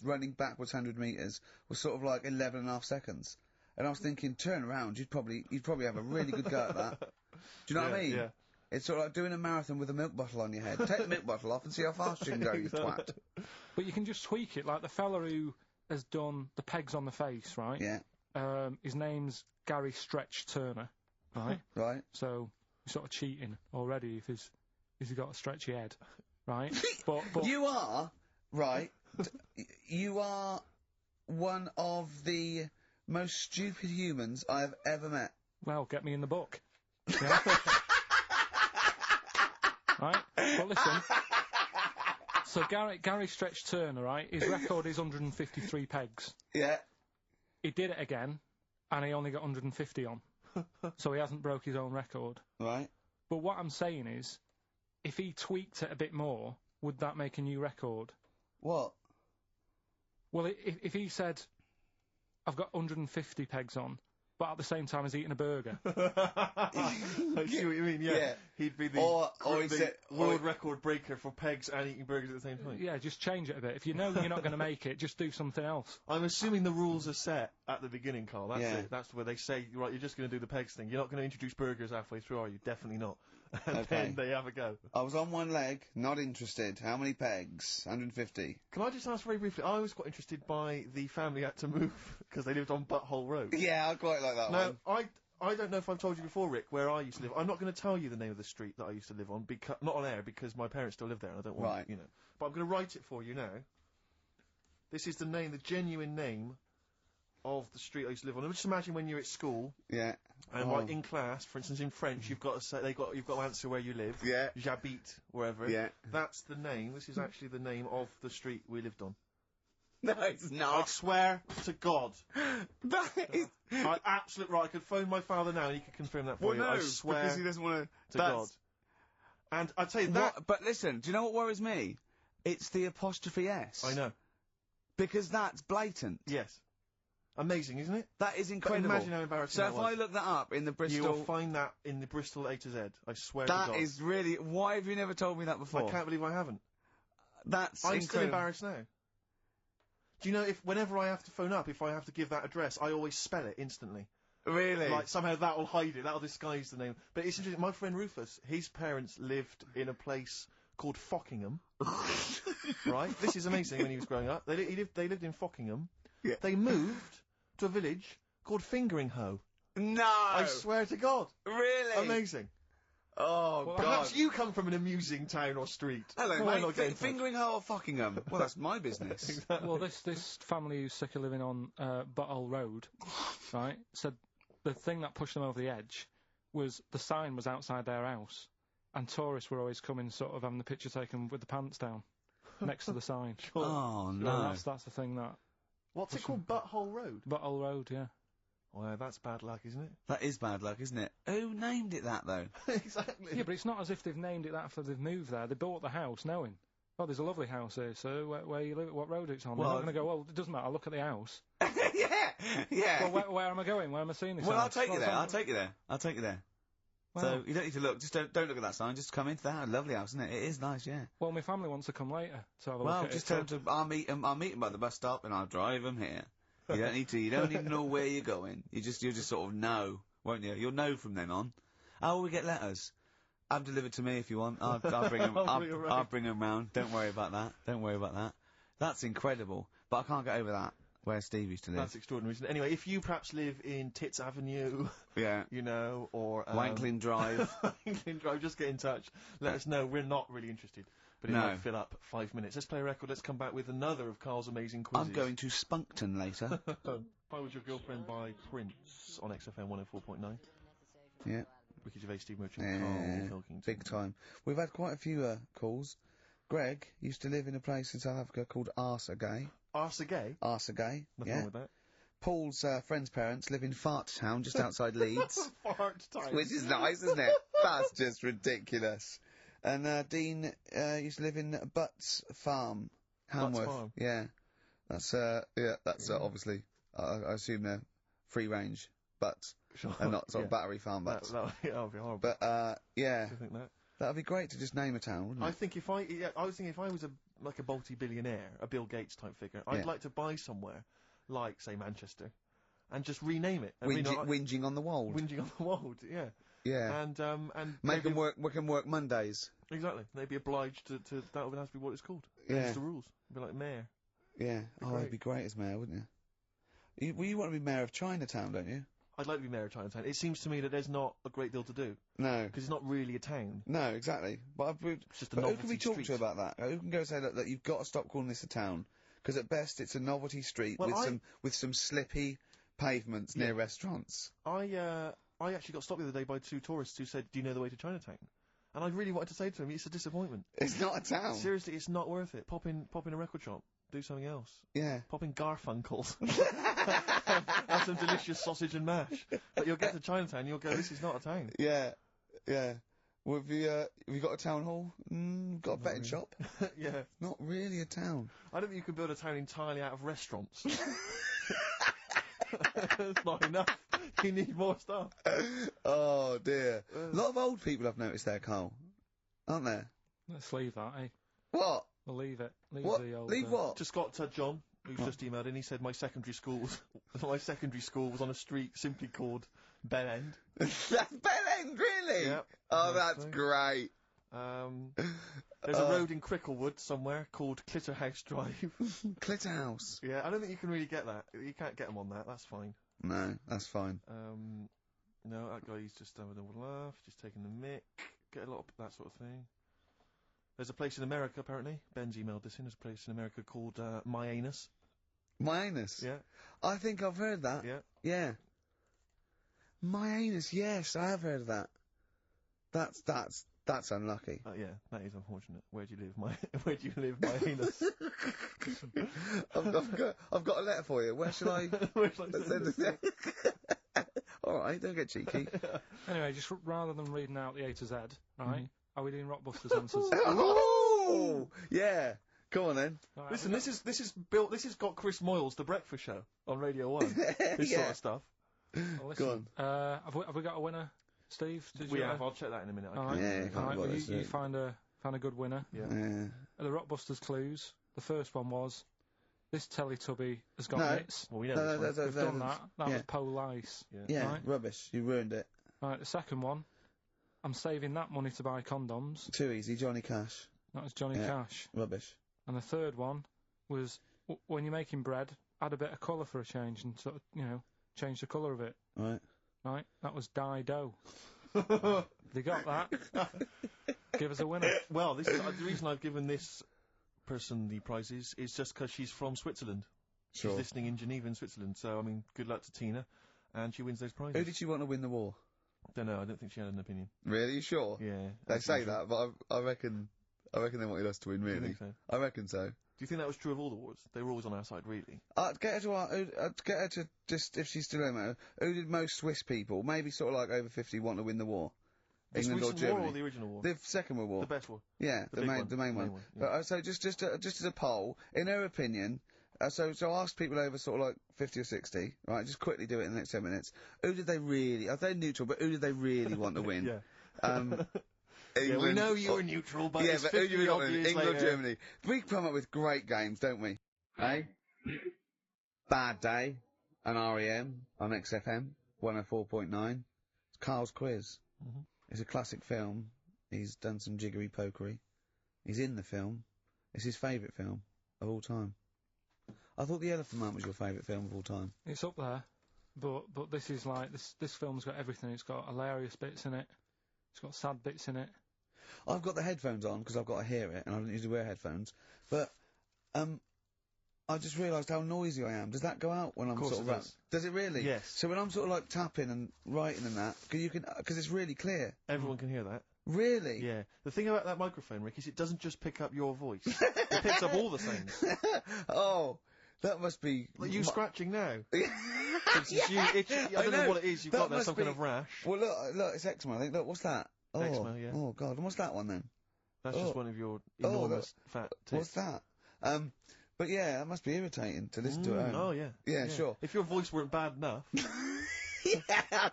running backwards 100 metres was sort of like 11.5 seconds. And I was thinking, turn around, you'd probably have a really good go at that. Do you know what I mean? Yeah. It's sort of like doing a marathon with a milk bottle on your head. Take the milk bottle off and see how fast you can go, you twat. But you can just tweak it, like the fella who has done the pegs on the face, right? Yeah. His name's Gary Stretch Turner, right? Right. So he's sort of cheating already if he's got a stretchy head, right? but you are right. You are one of the most stupid humans I have ever met. Well, get me in the book. Yeah? Right? But listen. So Gary Stretch Turner, right? His record is 153 pegs. Yeah. He did it again, and he only got 150 on. So he hasn't broke his own record. Right. But what I'm saying is, if he tweaked it a bit more, would that make a new record? What? Well, if he said, I've got 150 pegs on, but at the same time as eating a burger. I see what you mean, yeah. He'd be the world record breaker for pegs and eating burgers at the same time. Yeah, just change it a bit. If you know you're not going to make it, just do something else. I'm assuming the rules are set at the beginning, Carl. That's Yeah. it. That's where they say, right, you're just going to do the pegs thing. You're not going to introduce burgers halfway through, are you? Definitely not. And then they have a go. I was on one leg, not interested. How many pegs? 150. Can I just ask very briefly, I was quite interested by the family had to move because they lived on Butthole Road. Yeah, I quite like that one. Now, I don't know if I've told you before, Rick, where I used to live. I'm not going to tell you the name of the street that I used to live on, not on air, because my parents still live there and I don't want, Right. But I'm going to write it for you now. This is the genuine name of the street I used to live on. Just imagine when you're at school. Yeah. And like in class, for instance, in French, you've got to say you've got to answer where you live. Yeah. J'habite, wherever. Yeah. That's the name. This is actually the name of the street we lived on. No, it's I not. swear to God. That is... I'm absolutely right. I could phone my father now and he could confirm that for you. I swear because he doesn't want to God. And I'd say that... But listen, do you know what worries me? It's the apostrophe S. I know. Because that's blatant. Yes. Amazing, isn't it? That is But incredible. imagine how embarrassing So that if was. I look that up in the Bristol... You'll find that in the Bristol A to Z. I swear to God. That is really... Why have you never told me that before? I can't believe I haven't. That's I'm incredible. still embarrassed now. Do you know, whenever I have to phone up, if I have to give that address, I always spell it instantly. Really? Like, somehow that'll hide it, that'll disguise the name. But it's interesting, my friend Rufus, his parents lived in a place called Fockingham. Right? This is amazing when he was growing up. They lived in Fockingham. Yeah. They moved to a village called Fingeringhoe. No! I swear to God. Really? Amazing. Oh, Well, God. Perhaps you come from an amusing town or street. Hello, Why mate. not get in touch? Fingering her or Fockingham? Well, that's my business. Well, this family who's sick of living on Butthole Road, right, said the thing that pushed them over the edge was the sign was outside their house, and tourists were always coming, sort of having the picture taken with the pants down next to the sign. Oh, And no. that's the thing that What's it called? Butthole Road? Butthole Road, yeah. Well, that's bad luck, isn't it? That is bad luck, isn't it? Who named it that, though? Exactly. Yeah, but it's not as if they've named it that after they've moved there. They bought the house knowing, oh, there's a lovely house here, so where you live, what road it's on. Well, They're not going to go, well, it doesn't matter, I'll look at the house. Yeah. Well, where am I going? Where am I seeing this Well, I'll house? take you Well, there. it's on- I'll take you there. I'll take you there. Well, So you don't need to look. Just don't look at that sign. Just come into that lovely house, isn't it? It is nice, yeah. well, my family wants to come later to have a Well, look at just it. tell them to. I'll meet them by the bus stop, and I'll drive them here. You don't need to. You don't need to know where you're going. You'll just sort of know, won't you? You'll know from then on. Oh, we get letters. Have them delivered to me if you want. I'll bring them. I'll bring them round. Don't worry about that. Don't worry about that. That's incredible. But I can't get over that. Where Steve used to live. That's extraordinary, isn't it? Anyway, if you perhaps live in Tits Avenue, Yeah. you know, or... Wanklin Drive. Wanklin Drive, just get in touch. Let us know. We're not really interested. But it No. might fill up 5 minutes. Let's play a record. Let's come back with another of Carl's amazing quizzes. I'm going to Spunkton later. I Was Your Girlfriend by Prince on XFM 104.9. Yeah. Ricky Gervais, Steve Merchant, Yeah, Carl Pilkington. big time. We've had quite a few calls. Greg used to live in a place in South Africa called Arsagay. Arsagay? Arsagay, Nothing yeah. wrong with that. Paul's friend's parents live in Fart Town, just outside Leeds. Fart time. Which is nice, isn't it? That's just ridiculous. And Dean used to live in Butts Farm, Hamworth. Farm? Yeah. That's obviously, I assume they're free range butts, Sure. and not sort of Yeah. battery farm butts. That would be horrible. But, yeah, Do you think that? that'd be great to just name a town, wouldn't it? I think if I was thinking if I was like a multi-billionaire, a Bill Gates type figure, I'd Yeah. like to buy somewhere, like say Manchester, and just rename it. And Whinging on the wold. whinging on the wold, yeah. Yeah. And Make maybe- them work. We can work Mondays. Exactly. They'd be obliged to that would have to be what it's called. Yeah. That's the rules. Be like mayor. Yeah. Oh, great. that'd be great as mayor, wouldn't you? You want to be mayor of Chinatown, don't you? I'd like to be mayor of Chinatown. It seems to me that there's not a great deal to do No. because it's not really a town. No, exactly. But It's just a who novelty can we talk street. to about that? Who can go say that you've got to stop calling this a town? Because at best it's a novelty street Well, with some slippy pavements near restaurants. I actually got stopped the other day by two tourists who said, "Do you know the way to Chinatown?" And I really wanted to say to him, "It's a disappointment. It's not a town. Seriously, it's not worth it. Pop in a record shop, do something else. Yeah. Pop in Garfunkel's, have some delicious sausage and mash. But you'll get to Chinatown, you'll go, this is not a town." Yeah. Yeah. Well, have you got a town hall? Got a betting shop? Yeah. Not really a town. I don't think you can build a town entirely out of restaurants. It's not enough. You need more stuff. Oh dear. A lot of old people I've noticed there, Carl. Aren't there? Let's leave that, eh? What? We'll leave it. Leave What? the old... Leave what? To Scott John, who's just emailed in, he said my secondary school was on a street simply called Bell End. That's Bell End, really? Yep. Oh, That's that's right. great. There's a road in Cricklewood somewhere called Clitterhouse Drive. Clitterhouse. Yeah, I don't think you can really get that. You can't get them on that. That's fine. No, that's fine. No, that guy's just having a laugh, just taking the mick, get a lot of that sort of thing. There's a place in America, apparently. Ben's emailed this in. There's a place in America called My Anus. My anus. Yeah. I think I've heard that. Yeah. Yeah. My anus. Yes, I have heard of that. That's unlucky. Yeah, that is unfortunate. Where do you live, Where do you live, My Anus? I've got a letter for you. Where shall I? Where shall I send it? All right, don't get cheeky. Anyway, just rather than reading out the A to Z, right, Are we doing Rockbusters answers? Oh! Yeah. Come on then. Right, Listen, this is got Chris Moyles, The Breakfast Show, on Radio 1. This Yeah. sort of stuff. well, listen, have we got a winner, Steve? We have. I'll check that in a minute. All right. Yeah, All right, well, well, that's you it. find a good winner. Yeah. Yeah. The Rockbusters clues. The first one was, this Teletubby has got No. mitts. Well, we know No, this one. We've done that. That yeah. was Pole Ice. Yeah, Right. rubbish. You ruined it. Right, the second one, I'm saving that money to buy condoms. Too easy. Johnny Cash. That was Johnny Yeah. Cash. Rubbish. And the third one was, when you're making bread, add a bit of colour for a change and sort of, change the colour of it. Right. Right? That was Dido. They got that. Give us a winner. Well, this is, the reason I've given this person the prizes is just because she's from Switzerland. Sure. She's listening in Geneva in Switzerland. So, I mean, good luck to Tina. And she wins those prizes. Who did she want to win the war? Don't know. I don't think she had an opinion. Really? You sure? Yeah. They say usual. that, but I reckon they wanted us to win, Do you really. think so? I reckon so. Do you think that was true of all the wars? They were always on our side, really. I'd get her to just, if she's still home, who did most Swiss people, maybe sort of like over 50, want to win the war? The England or recent war Germany? or the original war? The Second World War. The best war. Yeah, The big one. the main The one. main one, yeah. But, so just as a poll, in her opinion, so ask people over sort of like 50 or 60, right? Just quickly do it in the next 10 minutes. Who did they really? Are they neutral? But who did they really want to win? Yeah. England, Yeah, we know you were neutral, but yeah, it's but who do 50 you odd want to win? years England or later. Germany? We come up with great games, don't we? Hey, Bad Day and REM on XFM 104.9. It's Carl's quiz. Mhm. It's a classic film. He's done some jiggery pokery. He's in the film. It's his favourite film of all time. I thought The Elephant Man was your favourite film of all time. It's up there, but this is like, this film's got everything. It's got hilarious bits in it. It's got sad bits in it. I've got the headphones on because I've got to hear it, and I don't usually wear headphones. But I just realised how noisy I am. Does that go out when I'm course sort of it does. Does it really? Yes. So when I'm sort of like tapping and writing and that, because it's really clear. Everyone can hear that. Really? Yeah. The thing about that microphone, Rick, is it doesn't just pick up your voice. It picks up all the sounds. Oh, that must be. Like you scratching now. Yeah. I don't know what it is. You've That got there, must some be- kind of rash. Well, look, it's eczema. I think. Look, what's that? Oh, Eczema, yeah. Oh God, and what's that one then? That's Oh. just one of your Oh, enormous fat tits. What's that? But yeah, that must be irritating to listen to it. Oh, yeah. Yeah, sure. If your voice weren't bad enough, Yeah,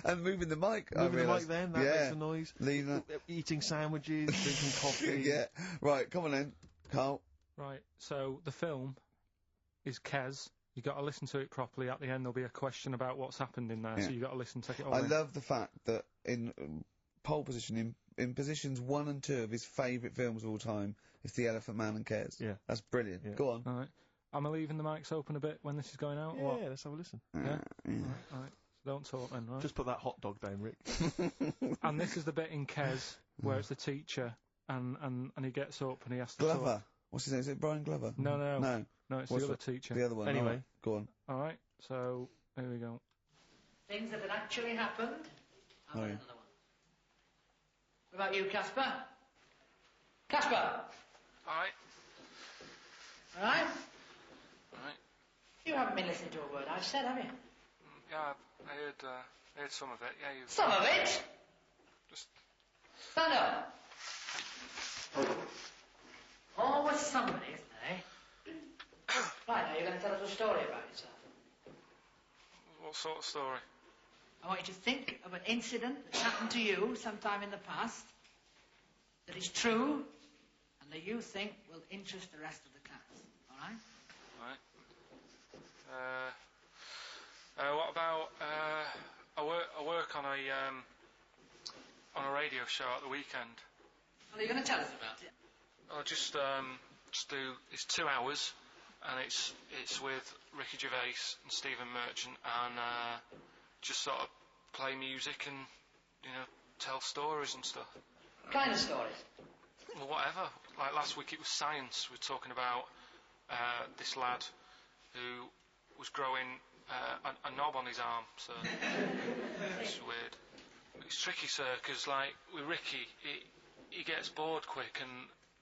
and moving the mic. I moving the realised. mic then, that yeah. makes a noise. Leaving it. Eating sandwiches, drinking coffee. Yeah. Right, come on then, Carl. Right, so the film is Kes. You got to listen to it properly. At the end, there'll be a question about what's happened in there, Yeah. so you got to listen, take it all I in. love the fact that in pole position, in positions 1 and 2 of his favourite films of all time, is The Elephant Man and Kes. Yeah. That's brilliant. Yeah. Go on. All right. Am I leaving the mics open a bit when this is going out? Or what? Yeah, let's have a listen. Yeah. Yeah. All right. So don't talk then, right? Just put that hot dog down, Rick. And this is the bit in Kes where it's the teacher and he gets up and he has to talk. Glover. What's his name? Is it Brian Glover? No, No. it's What's the other teacher. The other one. Anyway. Alright, go on. All right. So here we go. Things that had actually happened. I've got Oh, yeah. another one. What about you, Casper? Casper! All right. All right? All right. You haven't been listening to a word I've said, have you? Yeah, I heard some of it. Yeah, you Some of it! just. Stand up! Always somebody, isn't there, eh? Right, now you're going to tell us a story about yourself. What sort of story? I want you to think of an incident that's happened to you sometime in the past that is true and that you think will interest the rest of the class. All right? Right. What about I work on a radio show at the weekend. What are you going to tell us about it? I'll just do. It's 2 hours, and it's with Ricky Gervais and Stephen Merchant, and just sort of play music and tell stories and stuff. What kind of stories? Well, whatever. Like last week, it was science. We were talking about this lad who was growing a knob on his arm. So it's weird. It's tricky, sir, because like with Ricky, he gets bored quick and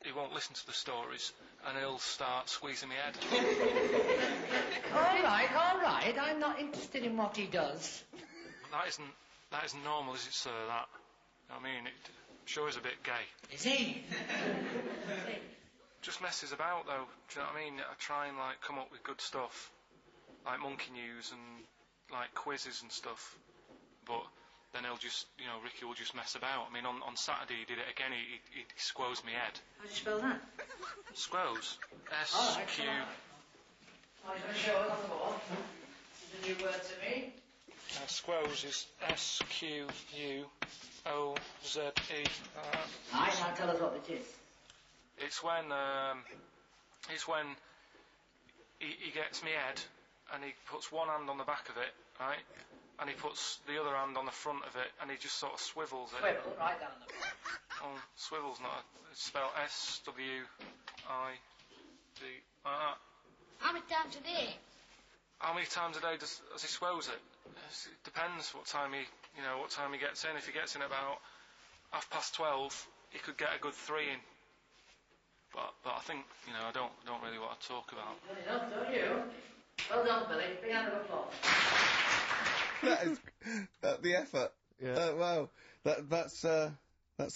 he won't listen to the stories, and he'll start squeezing my head. All right. I'm not interested in what he does. That isn't normal, is it, sir? That. I mean, it Sure is a bit gay. Is he? Just messes about though, do you know what I mean? I try and like come up with good stuff, like monkey news and like quizzes and stuff, but then he'll just, you know, Ricky will just mess about. I mean, on Saturday he did it again, he squoze me head. How do you spell that? Squoze. S-Q... Oh, he's going to show it on the board. This is a new word to me. squoze is S-Q-U-O-Z-E. Aye, now tell us what it is. It's when he gets me head and he puts one hand on the back of it, right? And he puts the other hand on the front of it and he just sort of swivels it. Swivel, right down the board. Oh, swivel's not. It's spelled S-W-I-D. How many times a day? How many times a day does he swells it? It depends what time he gets in. If he gets in about 12:30, he could get a good 3 in. But I think, you know, I don't really want to talk about. Good enough, don't you? Well done, Billy. Big hand of applause. That is the effort. Yeah. Wow. That's the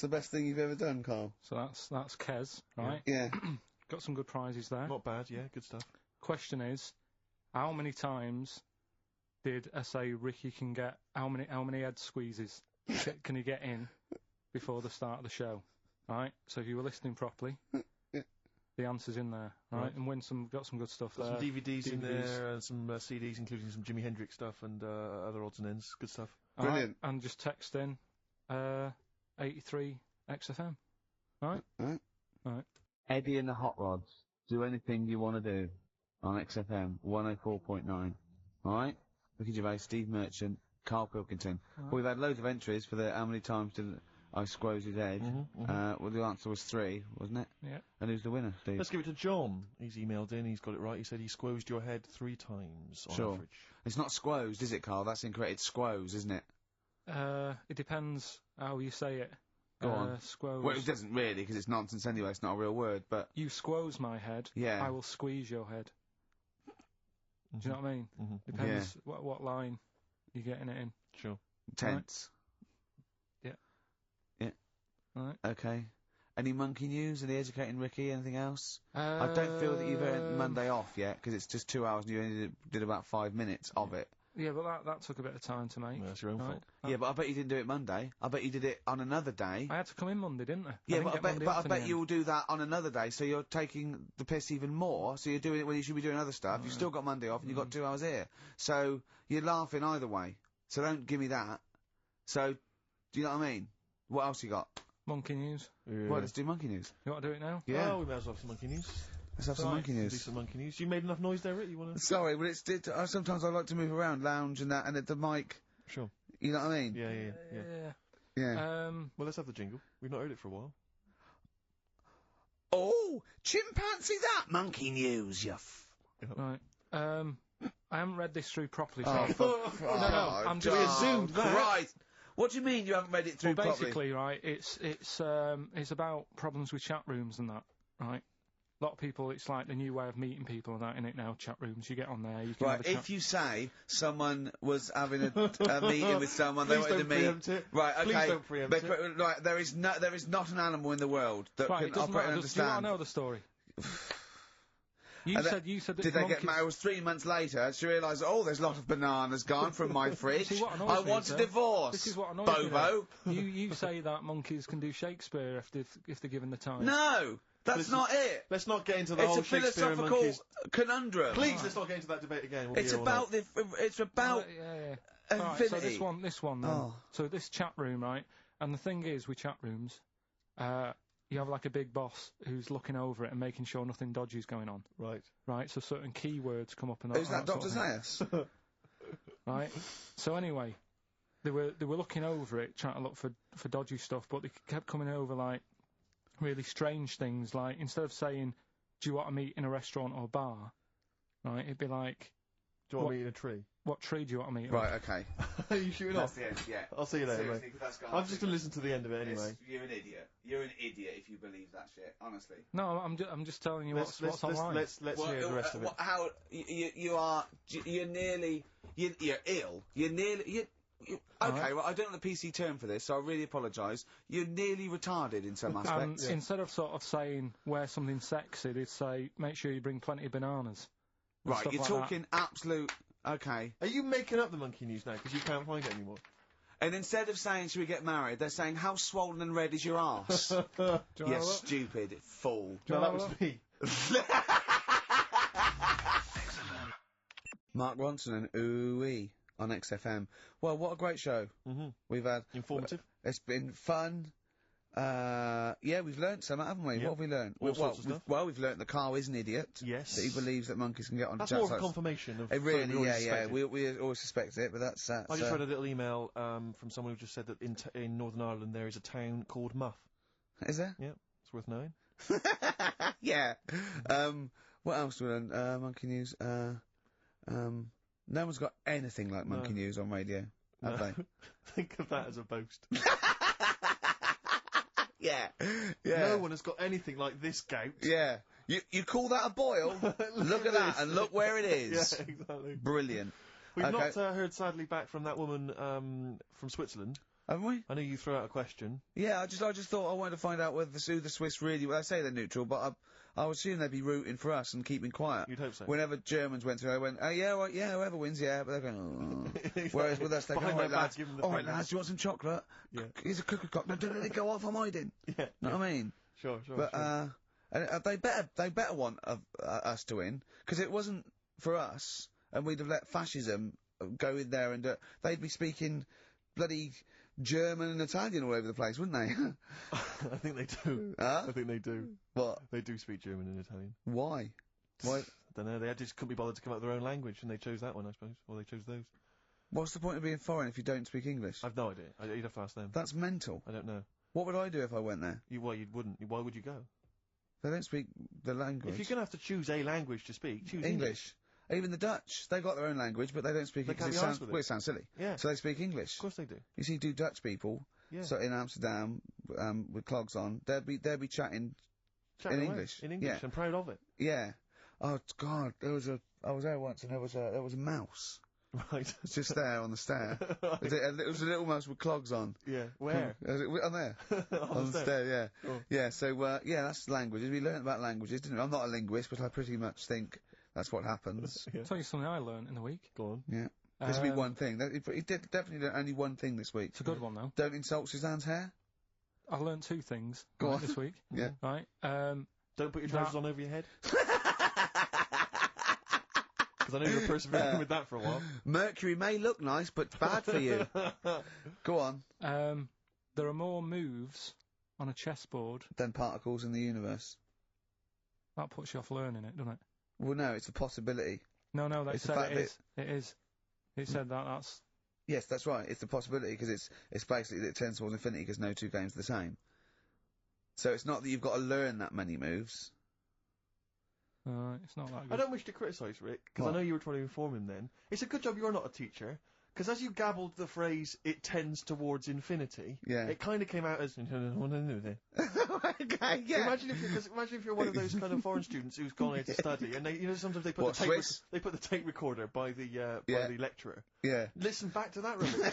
best thing you've ever done, Carl. So that's Kez, right? Yeah. Got some good prizes there. Not bad, yeah, good stuff. Question is, how many times did I say Ricky can get? How many head squeezes can he get in before the start of the show? Right. So if you were listening properly, the answer's in there, right? And got some good stuff Got there. some DVDs in there and some CDs, including some Jimi Hendrix stuff and other odds and ends. Good stuff. Brilliant. Right, and just text in 83 XFM. Right. Right. Right. Eddie and the Hot Rods. Do anything you want to do on XFM 104.9. Alright? Ricky Gervais, Steve Merchant, Carl Pilkington. Right. Well, we've had loads of entries for how many times did I squoze his head. Well, the answer was 3, wasn't it? Yeah. And who's the winner, Steve? Let's give it to John. He's emailed in, he's got it right. He said he squozed your head 3 times on average. It's not squozed, is it, Carl? That's incorrect. It's squoze, isn't it? It depends how you say it. Go on. Squoze. Well, it doesn't really, because it's nonsense anyway. It's not a real word, but... You squoze my head. Yeah. I will squeeze your head. Do you know what I mean? Depends what line you're getting it in. Sure. Tense. Right. Yeah. Right. Okay. Any monkey news? Any educating Ricky? Anything else? I don't feel that you've earned Monday off yet, because it's just 2 hours and you only did about 5 minutes of it. Yeah, but that took a bit of time to make. Well, that's your own fault. Yeah, but I bet you didn't do it Monday. I bet you did it on another day. I had to come in Monday, didn't I? Yeah, but I bet you'll do that on another day, so you're taking the piss even more, so you're doing it when you should be doing other stuff. You've still got Monday off, and you've got 2 hours here. So, you're laughing either way. So don't give me that. So, do you know what I mean? What else you got? Monkey news. Yeah. Well, let's do monkey news. You want to do it now? Yeah. Oh, we may as well have some monkey news. Let's have some monkey Do news. some monkey news. You made enough noise there, Rick? You want to... Sorry, but sometimes I like to move around, lounge and that, and at the mic. Sure. You know what I mean? Yeah. Well, let's have the jingle. We've not heard it for a while. Oh, chimpanzee that monkey news, you Right. I haven't read this through properly. So I'm just assumed that. Right. What do you mean you haven't read it through properly? Basically, right, it's about problems with chat rooms and that, right? A lot of people, it's like the new way of meeting people and that, in it now, chat rooms. You get on there, you can have a chat. If you say someone was having a meeting with someone, they wanted to meet... Right, okay. Please don't preempt it. Right, there is not an animal in the world that can operate and understand... Do you want to know the story? You said that did they get married? It was 3 months later. She realised, there's a lot of bananas gone from my fridge. I want a divorce. This is what annoys Bobo. me. You say that monkeys can do Shakespeare if they're given the time. No, that's not it. Let's not get into the whole Shakespeare It's a philosophical monkeys conundrum. Please, let's not get into that debate again. It's about Right, so this one then. Oh. So this chat room, right? And the thing is, with chat rooms, you have like a big boss who's looking over it and making sure nothing dodgy's going on. Right. Right, so certain keywords come up and Who's that, Dr. Zayas? Right. So anyway, they were looking over it, trying to look for dodgy stuff, but they kept coming over like really strange things. Like instead of saying, "Do you want to meet in a restaurant or bar?" Right, it'd be like, "Do you want to meet in a tree?" What tree do you want to meet? Right, okay. Are you shooting off? That's the end, yeah. I'll see you later, mate. I'm just going to listen to the end of it anyway. You're an idiot. You're an idiot if you believe that shit, honestly. No, I'm just telling you what's online. Let's hear the rest of it. You're ill. You're nearly, Okay, well, I don't know the PC term for this, so I really apologise. You're nearly retarded in some aspects. Instead of sort of saying wear something sexy, they'd say make sure you bring plenty of bananas. Right, you're talking absolute... Okay. Are you making up the monkey news now because you can't find it anymore? And instead of saying, should we get married, they're saying, how swollen and red is your arse? You stupid fool. No, that was me. Mark Ronson and Ooh-wee on XFM. Well, what a great show. We've had... Informative. It's been fun. Yeah, we've learnt some, haven't we? Yeah. What have we learnt? All sorts of stuff. Well, we've learnt that Carl is an idiot. Yes. That he believes that monkeys can get on That's chat more of a sites. confirmation of... It really, we always yeah. suspected. We always suspected it, but that's... I just read a little email from someone who just said that in Northern Ireland there is a town called Muff. Is there? Yeah, it's worth knowing. Yeah. What else do we learn? Monkey news. No one's got anything like monkey news on radio, have they? Think of that as a boast. Yeah. No one has got anything like this gout. Yeah. You call that a boil? Look at that, and look where it is. Yeah, exactly. Brilliant. We've not heard sadly back from that woman from Switzerland. Haven't we? I know you threw out a question. Yeah, I just thought I wanted to find out whether who the Swiss really... Well, I say they're neutral, but I would assume they'd be rooting for us and keeping quiet. You'd hope so. Whenever Germans went through, they went, oh, yeah, well, yeah, whoever wins, yeah, but they're going, oh. Whereas with us, they go, all right, lads, do you want some chocolate? Yeah. Here's a cookie cup. No, don't let it go off, I'm hiding. Yeah. Know what I mean? Sure. But, they better want us to win, because it wasn't for us, and we'd have let fascism go in there and they'd be speaking bloody German and Italian all over the place, wouldn't they? I think they do. Huh? I think they do. What? They do speak German and Italian. Why? Why? I don't know, they just couldn't be bothered to come up with their own language, and they chose that one, I suppose. Or they chose those. What's the point of being foreign if you don't speak English? I've no idea. You'd have to ask them. That's mental. I don't know. What would I do if I went there? You wouldn't. Why would you go? They don't speak the language. If you're going to have to choose a language to speak, choose English. Even the Dutch, they've got their own language, but they don't speak it because it sounds silly. Yeah. So they speak English. Of course they do. You see, Dutch people, so in Amsterdam, with clogs on, they'll be chatting in English. In English, I'm proud of it. Yeah. Oh God, I was there once and there was a mouse. Right. It's just there on the stair. Right. It was a little mouse with clogs on. Yeah. Where? On there. on the stair, yeah. Oh. Yeah, so, that's languages. We learned about languages, didn't we? I'm not a linguist, but I pretty much think that's what happens. I'll tell you something I learned in the week. Go on. Yeah. This will be one thing. He did definitely learn only one thing this week. It's a good one, though. Don't insult Suzanne's hair. I learned two things this week. Yeah. Right. Don't put your trousers on over your head. Because I know you were persevering with that for a while. Mercury may look nice, but bad for you. Go on. There are more moves on a chessboard than particles in the universe. That puts you off learning it, doesn't it? Well, no, it's a possibility. No, they said it is. It is. It said that's... Yes, that's right. It's a possibility, because it's basically that it tends towards infinity, because no two games are the same. So it's not that you've got to learn that many moves. It's not that good. I don't wish to criticise Rick, because I know you were trying to inform him then. It's a good job you're not a teacher, because as you gabbled the phrase, it tends towards infinity, it kind of came out as... Okay, yeah. Imagine if you're one of those kind of foreign students who's gone here to study, and sometimes they put the tape recorder by the lecturer. Yeah. Listen back to that rubbish.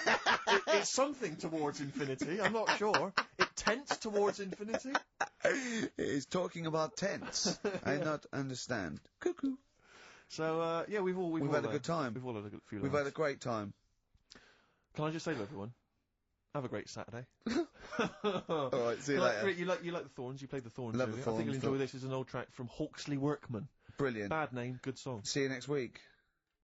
It's something towards infinity, I'm not sure. It tends towards infinity. It is talking about tense. I not understand. Cuckoo. So, we've had a good time. We've all had a good few We've had a great time. Can I just say to everyone, have a great Saturday. Alright, see you later. Rick, you like the Thorns, you played the Thorns. Love the Thorns. I think you'll enjoy this as an old track from Hawksley Workman. Brilliant. Bad name, good song. See you next week.